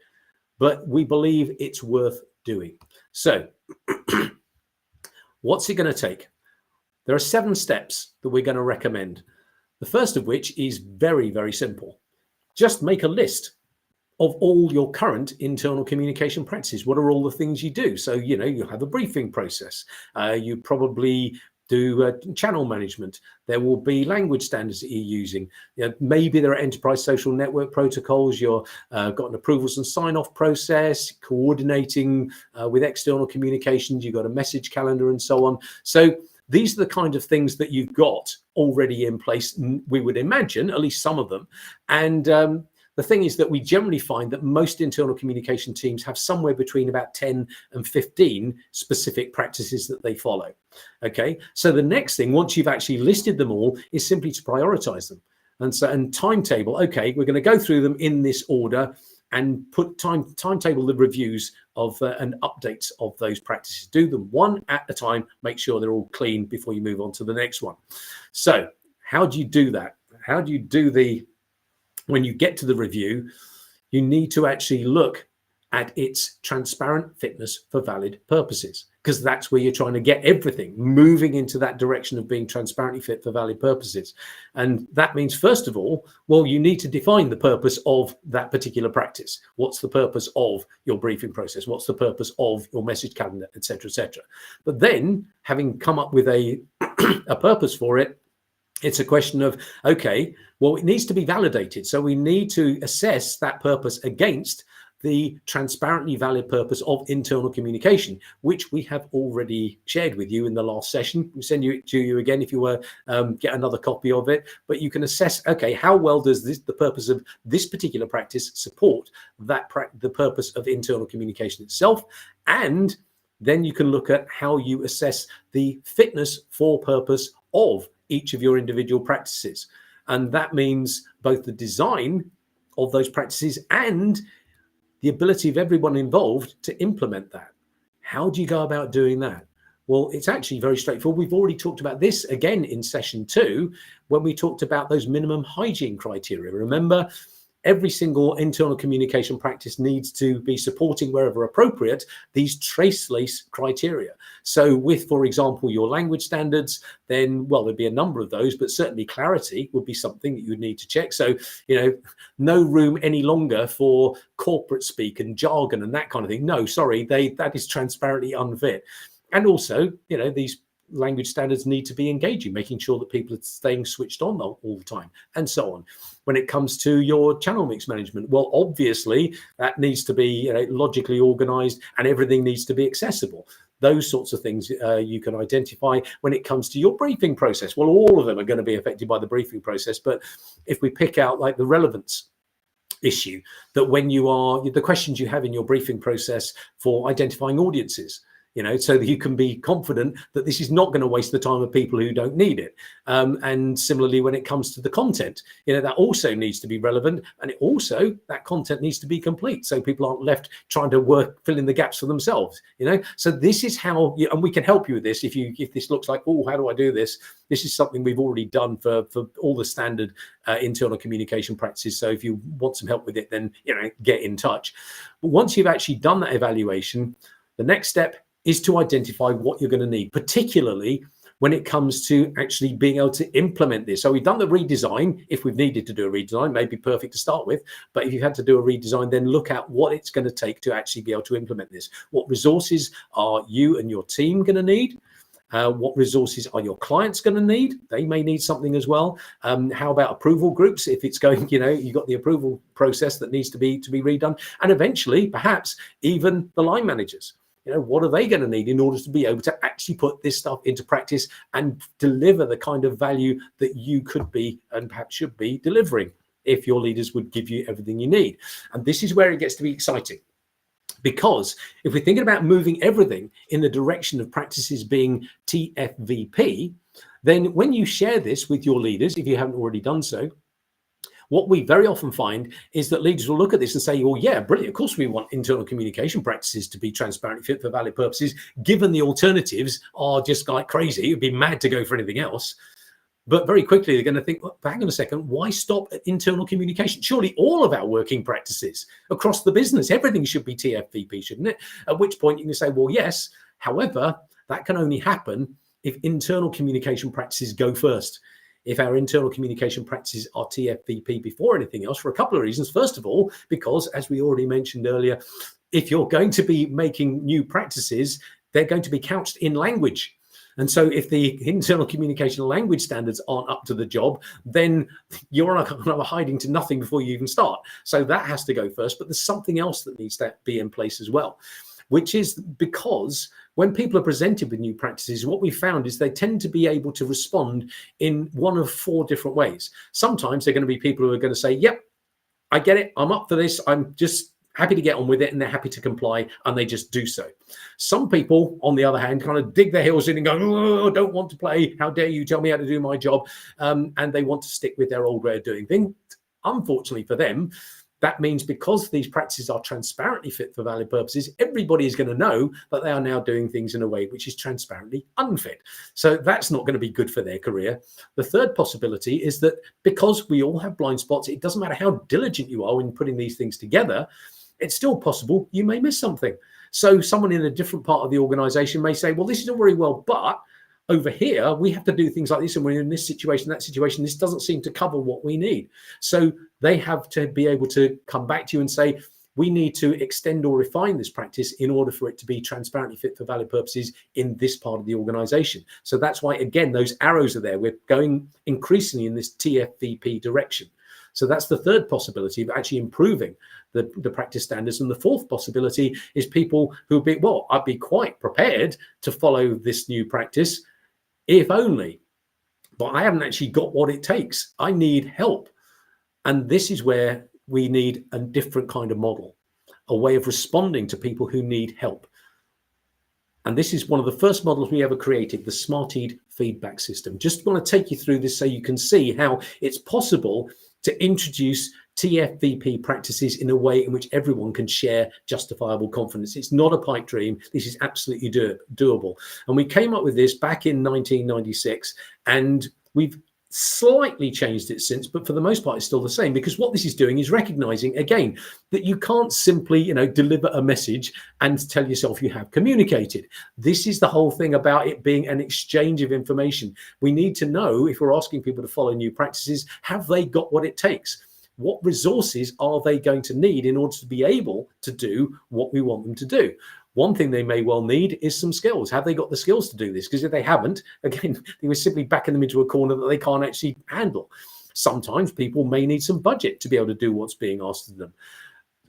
but we believe it's worth doing. So what's it going to take? There are 7 steps that we're going to recommend. The first of which is very, very simple. Just make a list of all your current internal communication practices. What are all the things you do? So, you have a briefing process. You probably do channel management. There will be language standards that you're using. Maybe there are enterprise social network protocols. You're got an approvals and sign-off process, coordinating with external communications. You've got a message calendar and so on. So these are the kind of things that you've got already in place, we would imagine, at least some of them. And the thing is that we generally find that most internal communication teams have somewhere between about 10 and 15 specific practices that they follow. Okay, so the next thing, once you've actually listed them all, is simply to prioritize them. And timetable, okay, we're going to go through them in this order and put timetable the reviews of and updates of those practices. Do them one at a time, make sure they're all clean before you move on to the next one. So how do you do that? How do you do when you get to the review, you need to actually look at its transparent fitness for valid purposes, because that's where you're trying to get everything moving into that direction of being transparently fit for valid purposes. And that means, first of all, well, you need to define the purpose of that particular practice. What's the purpose of your briefing process? What's the purpose of your message calendar, et cetera, et cetera. But then, having come up with a purpose for it, it's a question of, okay, well, it needs to be validated. So we need to assess that purpose against the transparently valid purpose of internal communication, which we have already shared with you in the last session. We'll send it to you again if you were get another copy of it. But you can assess, okay, how well does the purpose of this particular practice support the purpose of internal communication itself? And then you can look at how you assess the fitness for purpose of each of your individual practices. And that means both the design of those practices and the ability of everyone involved to implement that. How do you go about doing that? Well, it's actually very straightforward. We've already talked about this again in session 2, when we talked about those minimum hygiene criteria. Remember, every single internal communication practice needs to be supporting, wherever appropriate, these trace-lace criteria. So with, for example, your language standards, then, well, there'd be a number of those, but certainly clarity would be something that you would need to check. So, no room any longer for corporate speak and jargon and that kind of thing. No, sorry, that is transparently unfit. And also, these language standards need to be engaging, making sure that people are staying switched on all the time, and so on. When it comes to your channel mix management, well, obviously that needs to be logically organized, and everything needs to be accessible. Those sorts of things you can identify. When it comes to your briefing process, well, all of them are going to be affected by the briefing process. But if we pick out like the relevance issue, that when the questions you have in your briefing process for identifying audiences, so that you can be confident that this is not going to waste the time of people who don't need it. And similarly, when it comes to the content, that also needs to be relevant, and that content needs to be complete, so people aren't left trying to fill in the gaps for themselves. So this is how, and we can help you with this if this looks like, oh, how do I do this? This is something we've already done for all the standard internal communication practices. So if you want some help with it, then get in touch. But once you've actually done that evaluation, the next step is to identify what you're going to need, particularly when it comes to actually being able to implement this. So we've done the redesign. If we've needed to do a redesign, maybe perfect to start with. But if you had to do a redesign, then look at what it's going to take to actually be able to implement this. What resources are you and your team going to need? What resources are your clients going to need? They may need something as well. How about approval groups? If it's going, you've got the approval process that needs to be redone. And eventually, perhaps even the line managers. What are they going to need in order to be able to actually put this stuff into practice and deliver the kind of value that you could be and perhaps should be delivering if your leaders would give you everything you need? And this is where it gets to be exciting. Because if we're thinking about moving everything in the direction of practices being TFVP, then when you share this with your leaders, if you haven't already done so, what we very often find is that leaders will look at this and say, well, yeah, brilliant. Of course, we want internal communication practices to be transparently fit for valid purposes, given the alternatives are just like crazy. It'd be mad to go for anything else. But very quickly, they're going to think, well, hang on a second, why stop at internal communication? Surely all of our working practices across the business, everything should be TFVP, shouldn't it? At which point you can say, well, yes. However, that can only happen if internal communication practices go first. if our internal communication practices are TFVP before anything else, for a couple of reasons. First of all, because as we already mentioned earlier, if you're going to be making new practices, they're going to be couched in language. And so if the internal communication language standards aren't up to the job, then you're kind of hiding to nothing before you even start. So that has to go first. But there's something else that needs to be in place as well, which is because when people are presented with new practices, what we found is they tend to be able to respond in one of four different ways. Sometimes they're going to be people who are going to say, yep, I get it. I'm up for this. I'm just happy to get on with it, and they're happy to comply, and they just do so. Some people, on the other hand, kind of dig their heels in and go, oh, don't want to play. How dare you tell me how to do my job? And they want to stick with their old way of doing things. Unfortunately for them, that means because these practices are transparently fit for valid purposes, everybody is going to know that they are now doing things in a way which is transparently unfit. So that's not going to be good for their career. The third possibility is that because we all have blind spots, it doesn't matter how diligent you are in putting these things together, it's still possible you may miss something. So someone in a different part of the organization may say, well, this is all very well, but over here, we have to do things like this, and we're in this situation, that situation. This doesn't seem to cover what we need. So they have to be able to come back to you and say, we need to extend or refine this practice in order for it to be transparently fit for valid purposes in this part of the organization. So that's why, again, those arrows are there. We're going increasingly in this TFVP direction. So that's the third possibility of actually improving the practice standards. And the fourth possibility is people who would be, well, I'd be quite prepared to follow this new practice if only, but I haven't actually got what it takes. I need help. And this is where we need a different kind of model, a way of responding to people who need help. And this is one of the first models we ever created, the Smarteed feedback system. Just want to take you through this so you can see how it's possible to introduce TFVP practices in a way in which everyone can share justifiable confidence. It's not a pipe dream. This is absolutely doable. And we came up with this back in 1996, and we've slightly changed it since, but for the most part, it's still the same, because what this is doing is recognizing, again, that you can't simply, deliver a message and tell yourself you have communicated. This is the whole thing about it being an exchange of information. We need to know, if we're asking people to follow new practices, have they got what it takes? What resources are they going to need in order to be able to do what we want them to do? One thing they may well need is some skills. Have they got the skills to do this? Because if they haven't, again, we're simply backing them into a corner that they can't actually handle. Sometimes people may need some budget to be able to do what's being asked of them.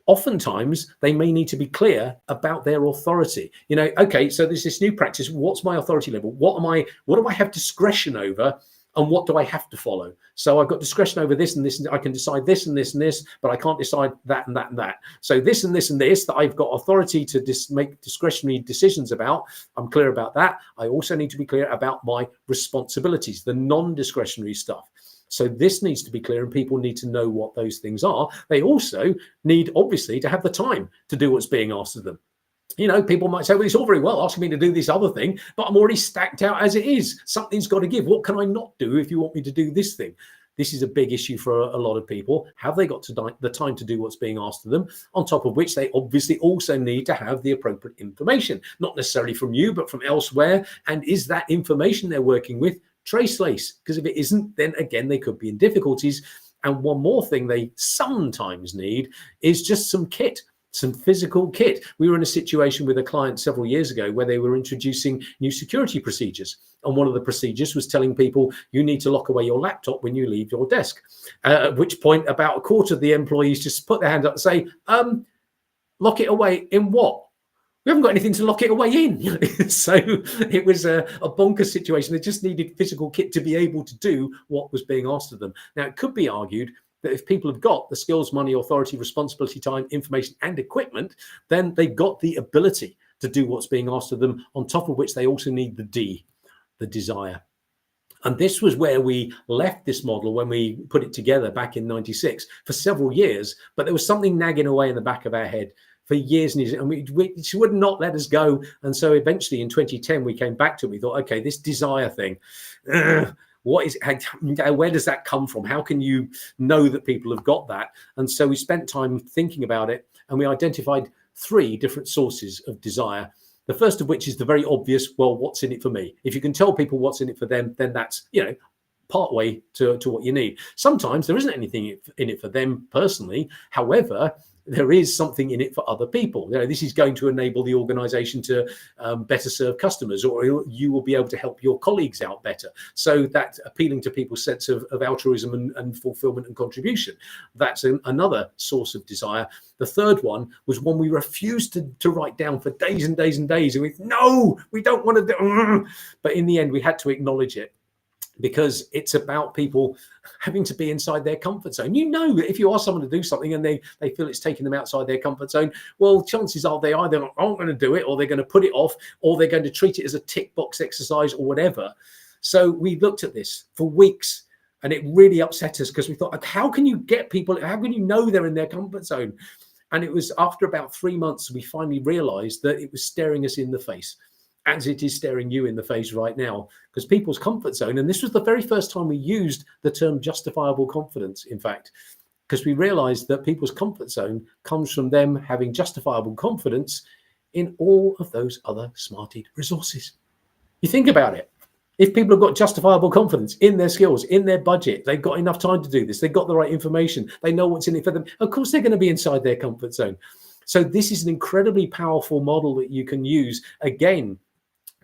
Oftentimes, they may need to be clear about their authority. Okay, so there's this new practice. What's my authority level? What do I have discretion over? And what do I have to follow? So I've got discretion over this and this, and I can decide this and this and this, but I can't decide that and that and that. So this and this and this that I've got authority to make discretionary decisions about, I'm clear about that. I also need to be clear about my responsibilities, the non-discretionary stuff. So this needs to be clear, and people need to know what those things are. They also need, obviously, to have the time to do what's being asked of them. People might say, well, it's all very well asking me to do this other thing, but I'm already stacked out as it is. Something's got to give. What can I not do if you want me to do this thing? This is a big issue for a lot of people. Have they got the time to do what's being asked of them? On top of which, they obviously also need to have the appropriate information, not necessarily from you, but from elsewhere. And is that information they're working with traceless? Because if it isn't, then again, they could be in difficulties. And one more thing they sometimes need is just some kit. Some physical kit. We were in a situation with a client several years ago where they were introducing new security procedures. And one of the procedures was telling people you need to lock away your laptop when you leave your desk. At which point, about a quarter of the employees just put their hand up and say, lock it away in what? We haven't got anything to lock it away in. So it was a bonkers situation. They just needed physical kit to be able to do what was being asked of them. Now, it could be argued that if people have got the skills, money, authority, responsibility, time, information, and equipment, then they've got the ability to do what's being asked of them, on top of which they also need the D, the desire. And this was where we left this model when we put it together back in 96 for several years, but there was something nagging away in the back of our head for years and years, and she would not let us go. And so eventually in 2010, we came back to it. We thought, okay, this desire thing, what is, where does that come from? How can you know that people have got that? And so we spent time thinking about it, and we identified 3 different sources of desire. The first of which is the very obvious, well, what's in it for me? If you can tell people what's in it for them, then that's, part way to what you need. Sometimes there isn't anything in it for them personally. However, there is something in it for other people. This is going to enable the organization to better serve customers, or you will be able to help your colleagues out better. So that's appealing to people's sense of altruism and fulfillment and contribution. That's another source of desire. The third one was one we refused to write down for days and days and days. And no, we don't want to do. But in the end, we had to acknowledge it, because it's about people having to be inside their comfort zone. If you ask someone to do something and they feel it's taking them outside their comfort zone, well, chances are they either aren't going to do it, or they're going to put it off, or they're going to treat it as a tick box exercise or whatever. So we looked at this for weeks, and it really upset us, because we thought, how can you get people, how can you know they're in their comfort zone? And it was after about 3 months, we finally realized that it was staring us in the face, as it is staring you in the face right now, because people's comfort zone, and this was the very first time we used the term justifiable confidence, in fact, because we realized that people's comfort zone comes from them having justifiable confidence in all of those other Smarted resources. You think about it. If people have got justifiable confidence in their skills, in their budget, they've got enough time to do this, they've got the right information, they know what's in it for them, of course they're going to be inside their comfort zone. So this is an incredibly powerful model that you can use, again,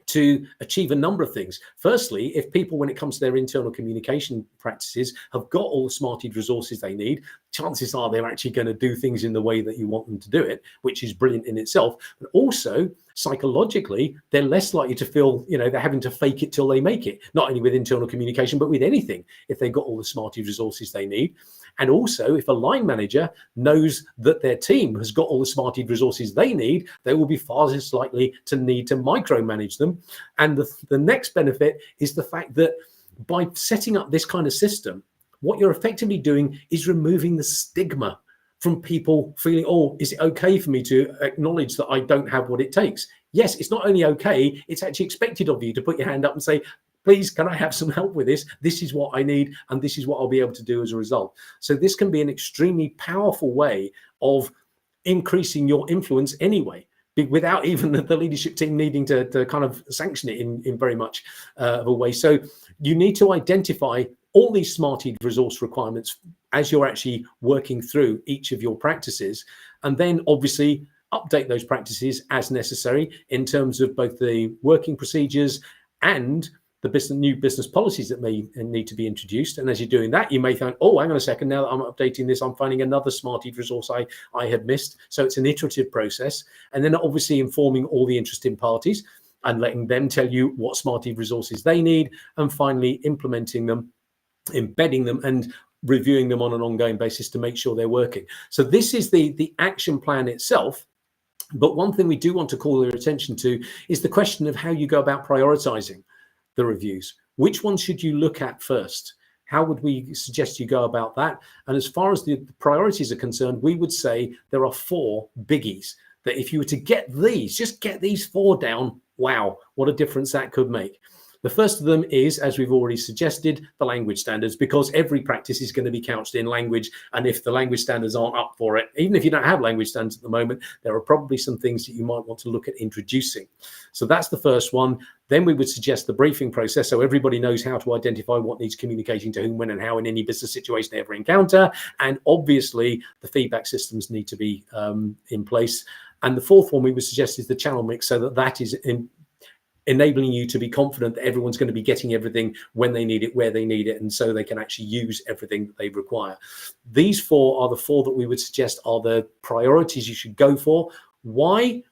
to achieve a number of things. Firstly, if people, when it comes to their internal communication practices, have got all the Smarted resources they need, chances are they're actually going to do things in the way that you want them to do it, which is brilliant in itself. But also, psychologically, they're less likely to feel, they're having to fake it till they make it, not only with internal communication, but with anything, if they've got all the Smarted resources they need. And also, if a line manager knows that their team has got all the Smarted resources they need, they will be far less likely to need to micromanage them. And the next benefit is the fact that by setting up this kind of system, what you're effectively doing is removing the stigma from people feeling, oh, is it okay for me to acknowledge that I don't have what it takes? Yes, it's not only okay, it's actually expected of you to put your hand up and say, please, can I have some help with this? This is what I need, and this is what I'll be able to do as a result. So this can be an extremely powerful way of increasing your influence anyway, without even the leadership team needing to kind of sanction it in very much of a way. So you need to identify all these Smarted resource requirements as you're actually working through each of your practices, and then obviously update those practices as necessary in terms of both the working procedures and the new business policies that may need to be introduced. And as you're doing that, you may think, oh, hang on a second, now that I'm updating this, I'm finding another Smarted resource I had missed. So it's an iterative process. And then obviously informing all the interested parties and letting them tell you what Smarted resources they need, and finally implementing them, embedding them, and reviewing them on an ongoing basis to make sure they're working. So this is the action plan itself. But one thing we do want to call your attention to is the question of how you go about prioritizing the reviews. Which ones should you look at first? How would we suggest you go about that? And as far as the priorities are concerned, we would say there are 4 biggies that if you were to get these, just get these 4 down, wow, what a difference that could make. The first of them is, as we've already suggested, the language standards, because every practice is going to be couched in language. And if the language standards aren't up for it, even if you don't have language standards at the moment, there are probably some things that you might want to look at introducing. So that's the first one. Then we would suggest the briefing process, so everybody knows how to identify what needs communicating to whom, when, and how in any business situation they ever encounter. And obviously, the feedback systems need to be in place. And the fourth one we would suggest is the channel mix, so that is enabling you to be confident that everyone's going to be getting everything when they need it, where they need it, and so they can actually use everything that they require. These 4 are the 4 that we would suggest are the priorities you should go for. Why?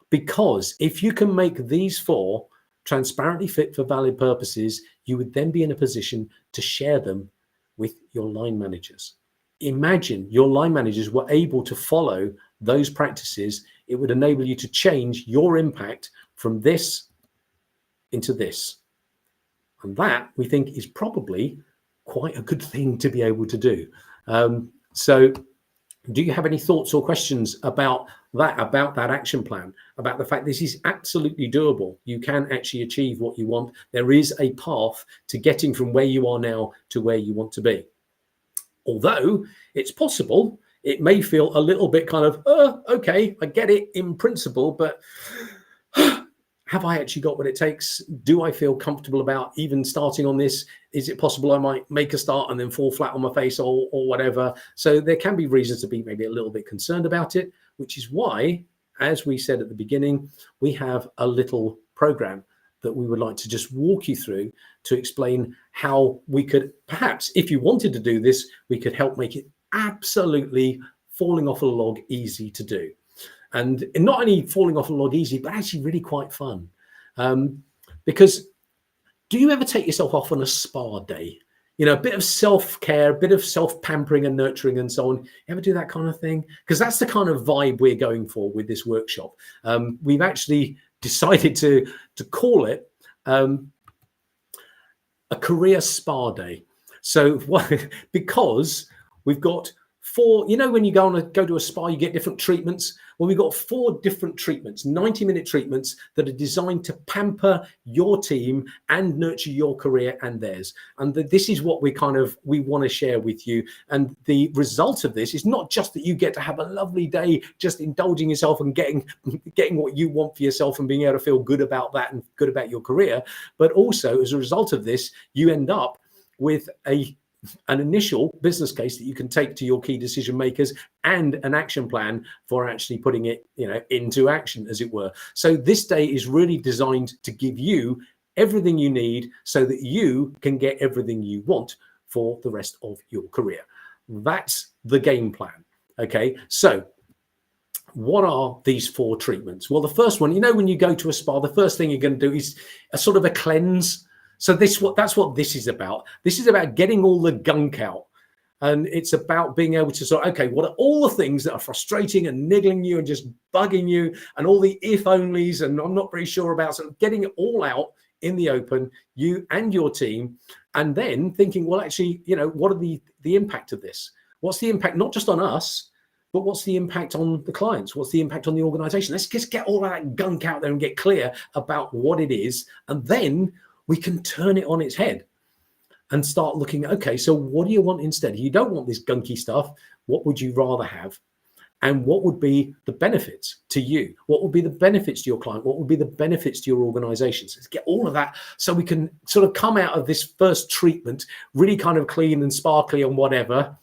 Because if you can make these 4 transparently fit for valid purposes, you would then be in a position to share them with your line managers. Imagine your line managers were able to follow those practices. It would enable you to change your impact from this into this. And that, we think, is probably quite a good thing to be able to do. So do you have any thoughts or questions about that action plan, about the fact this is absolutely doable? You can actually achieve what you want. There is a path to getting from where you are now to where you want to be. Although it's possible, it may feel a little bit kind of, okay, I get it in principle, but have I actually got what it takes? Do I feel comfortable about even starting on this? Is it possible I might make a start and then fall flat on my face or whatever? So there can be reasons to be maybe a little bit concerned about it, which is why, as we said at the beginning, we have a little program that we would like to just walk you through to explain how we could, perhaps, if you wanted to do this, we could help make it absolutely falling off a log easy to do. And not only falling off a log easy, but actually really quite fun. Because do you ever take yourself off on a spa day? You know, a bit of self-care, a bit of self-pampering and nurturing and so on. You ever do that kind of thing? Because that's the kind of vibe we're going for with this workshop. We've actually decided to call it a career spa day. So because we've got 4, you know, when you go to a spa, you get different treatments. Well, we've got 4 different treatments, 90-minute treatments that are designed to pamper your team and nurture your career and theirs. And this is what we want to share with you. And the result of this is not just that you get to have a lovely day, just indulging yourself and getting what you want for yourself and being able to feel good about that and good about your career, but also as a result of this, you end up with an initial business case that you can take to your key decision makers and an action plan for actually putting it, into action, as it were. So this day is really designed to give you everything you need so that you can get everything you want for the rest of your career. That's the game plan. Okay, so what are these 4 treatments? Well, the first one, when you go to a spa, the first thing you're going to do is a sort of a cleanse. So that's what this is about. This is about getting all the gunk out. And it's about being able to okay, what are all the things that are frustrating and niggling you and just bugging you and all the if onlys and I'm not very sure about, so getting it all out in the open, you and your team, and then thinking, well, actually, what are the impact of this? What's the impact, not just on us, but what's the impact on the clients? What's the impact on the organization? Let's just get all of that gunk out there and get clear about what it is. And then we can turn it on its head and start looking, okay, so what do you want instead? You don't want this gunky stuff. What would you rather have? And what would be the benefits to you? What would be the benefits to your client? What would be the benefits to your organization? So let's get all of that so we can sort of come out of this first treatment really kind of clean and sparkly and whatever,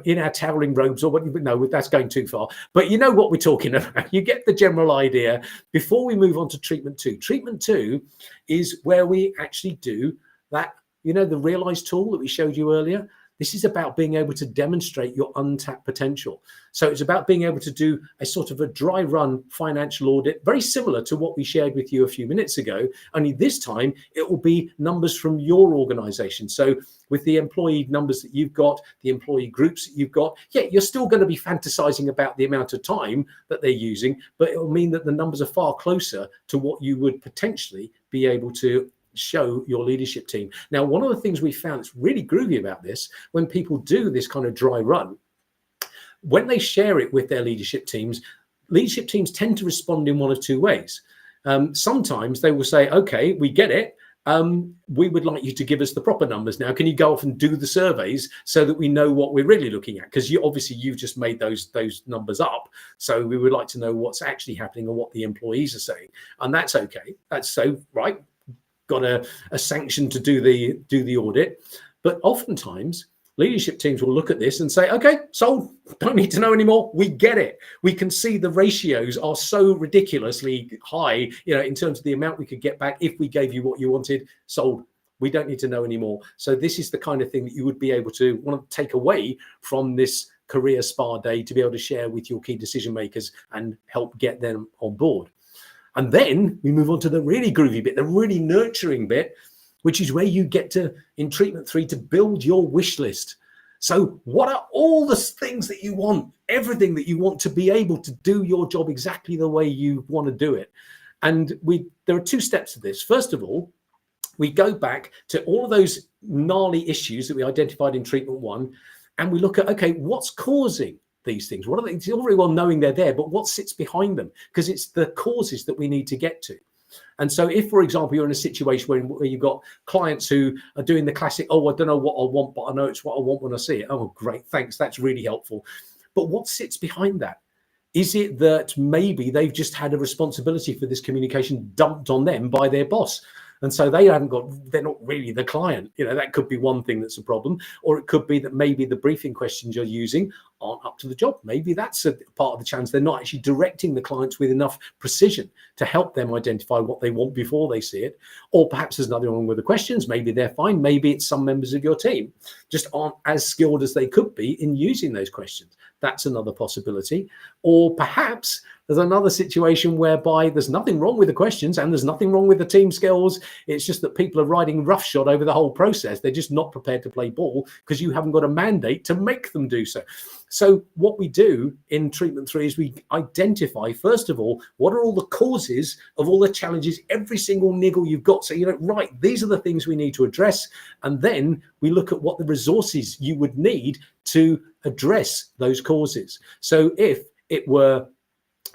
in our toweling robes, or what? No, that's going too far. But you know what we're talking about. You get the general idea. Before we move on to treatment 2, treatment 2 is where we actually do that. The Realize tool that we showed you earlier. This is about being able to demonstrate your untapped potential. So it's about being able to do a sort of a dry run financial audit, very similar to what we shared with you a few minutes ago, only this time it will be numbers from your organization. So with the employee numbers that you've got, the employee groups that you've got, you're still going to be fantasizing about the amount of time that they're using, but it will mean that the numbers are far closer to what you would potentially be able to show your leadership team. Now, one of the things we found that's really groovy about this, when people do this kind of dry run, when they share it with their leadership teams tend to respond in one of 2 ways. Sometimes they will say, okay, we get it. We would like you to give us the proper numbers now. Can you go off and do the surveys so that we know what we're really looking at? Because you've just made those numbers up. So we would like to know what's actually happening and what the employees are saying. And that's okay. That's so right. Got a sanction to do the audit, but oftentimes leadership teams will look at this and say, okay, so don't need to know anymore. We get it. We can see the ratios are so ridiculously high, in terms of the amount we could get back if we gave you what you wanted. Sold. We don't need to know anymore. So this is the kind of thing that you would be able to want to take away from this career spa day to be able to share with your key decision makers and help get them on board. And then we move on to the really groovy bit, the really nurturing bit, which is where you get to, in treatment 3, to build your wish list. So what are all the things that you want, everything that you want to be able to do your job exactly the way you want to do it? And there are 2 steps to this. First of all, we go back to all of those gnarly issues that we identified in treatment 1, and we look at, okay, what's causing these things? What are they? It's all very well knowing they're there, but what sits behind them? Because it's the causes that we need to get to. And so if, for example, you're in a situation where you've got clients who are doing the classic, oh, I don't know what I want, but I know it's what I want when I see it. Oh, great, thanks. That's really helpful. But what sits behind that? Is it that maybe they've just had a responsibility for this communication dumped on them by their boss? And so they're not really the client. That could be one thing that's a problem. Or it could be that maybe the briefing questions you're using aren't up to the job. Maybe that's a part of the challenge. They're not actually directing the clients with enough precision to help them identify what they want before they see it. Or perhaps there's nothing wrong with the questions. Maybe they're fine. Maybe it's some members of your team just aren't as skilled as they could be in using those questions. That's another possibility. Or perhaps there's another situation whereby there's nothing wrong with the questions and there's nothing wrong with the team skills. It's just that people are riding roughshod over the whole process. They're just not prepared to play ball because you haven't got a mandate to make them do so. So what we do in treatment 3 is we identify, first of all, what are all the causes of all the challenges, every single niggle you've got. So, right, these are the things we need to address. And then we look at what the resources you would need to address those causes. So if it were,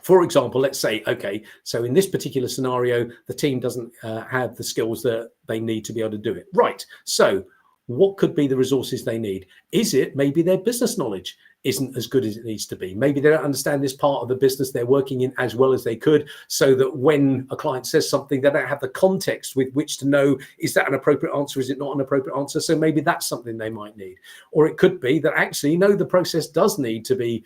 for example, let's say, okay, so in this particular scenario, the team doesn't have the skills that they need to be able to do it. Right. So what could be the resources they need? Is it maybe their business knowledge isn't as good as it needs to be? Maybe they don't understand this part of the business they're working in as well as they could, so that when a client says something, they don't have the context with which to know, is that an appropriate answer? Is it not an appropriate answer? So maybe that's something they might need. Or it could be that actually, no, the process does need to be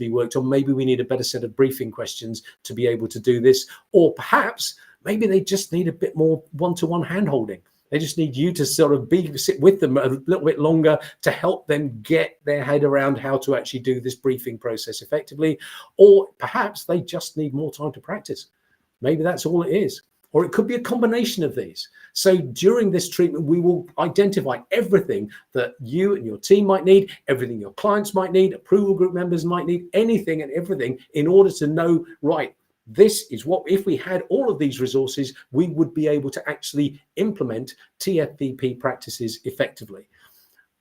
worked on. Maybe we need a better set of briefing questions to be able to do this. Or perhaps maybe they just need a bit more one-to-one hand-holding. They just need you to sort of sit with them a little bit longer to help them get their head around how to actually do this briefing process effectively. Or perhaps they just need more time to practice. Maybe that's all it is. Or it could be a combination of these. So during this treatment, we will identify everything that you and your team might need, everything your clients might need, approval group members might need, anything and everything, in order to know, right, this is what, if we had all of these resources, we would be able to actually implement TFVP practices effectively,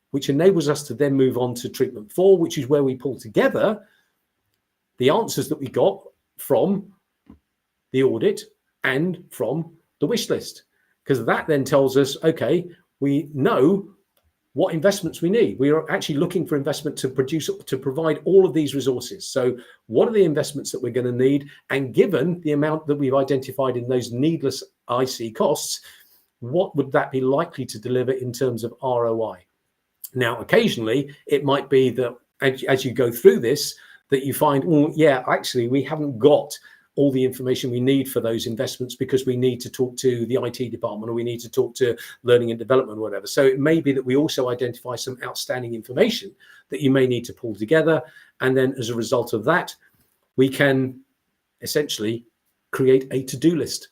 which enables us to then move on to treatment 4, which is where we pull together the answers that we got from the audit and from the wish list, because that then tells us, okay, we know what investments we need. We are actually looking for investment to provide all of these resources. So what are the investments that we're going to need? And given the amount that we've identified in those needless IC costs, what would that be likely to deliver in terms of ROI? Now, occasionally it might be that as you go through this, that you find, well, yeah, actually, we haven't got all the information we need for those investments because we need to talk to the IT department, or we need to talk to learning and development, or whatever. So it may be that we also identify some outstanding information that you may need to pull together. And then as a result of that, we can essentially create a to-do list.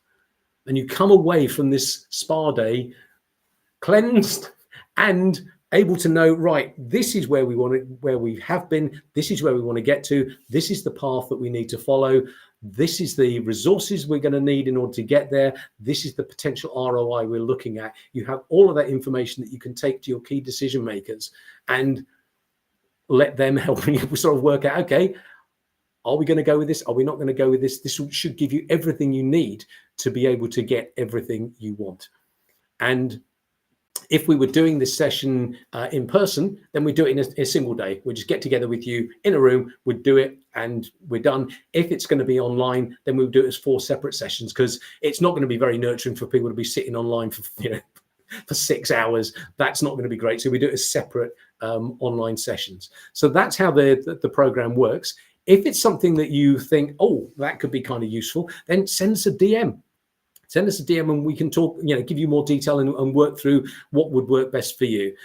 And you come away from this spa day cleansed and able to know, right, this is where we have been, this is where we want to get to, this is the path that we need to follow. This is the resources we're going to need in order to get there. This is the potential ROI we're looking at. You have all of that information that you can take to your key decision makers and let them help you sort of work out, okay, are we going to go with this? Are we not going to go with this? This should give you everything you need to be able to get everything you want. And if we were doing this session in person, then we do it in a single day. We just get together with you in a room, we'd do it, and we're done. If it's going to be online, then we'll do it as 4 separate sessions, because it's not going to be very nurturing for people to be sitting online for, for 6 hours. That's not going to be great. So we do it as separate online sessions. So that's how the program works. If it's something that you think, oh, that could be kind of useful, then send us a DM. Send us a DM and we can talk, give you more detail and work through what would work best for you.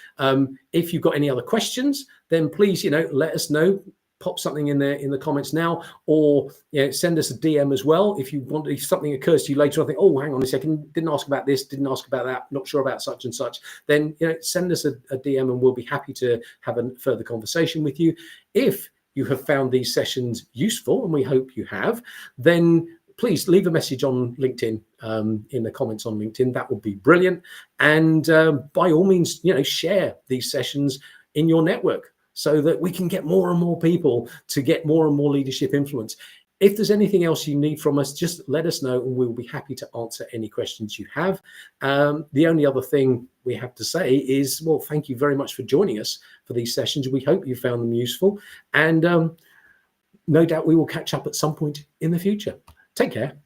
If you've got any other questions, then please, let us know. Pop something in there in the comments now, or send us a DM as well. If something occurs to you later, I think, oh, hang on a second, didn't ask about this, didn't ask about that, not sure about such and such, then send us a DM and we'll be happy to have a further conversation with you. If you have found these sessions useful, and we hope you have, then please leave a message on LinkedIn, in the comments on LinkedIn. That would be brilliant. And by all means, share these sessions in your network so that we can get more and more people to get more and more leadership influence. If there's anything else you need from us, just let us know and we'll be happy to answer any questions you have. The only other thing we have to say is, well, thank you very much for joining us for these sessions. We hope you found them useful. And no doubt we will catch up at some point in the future. Take care.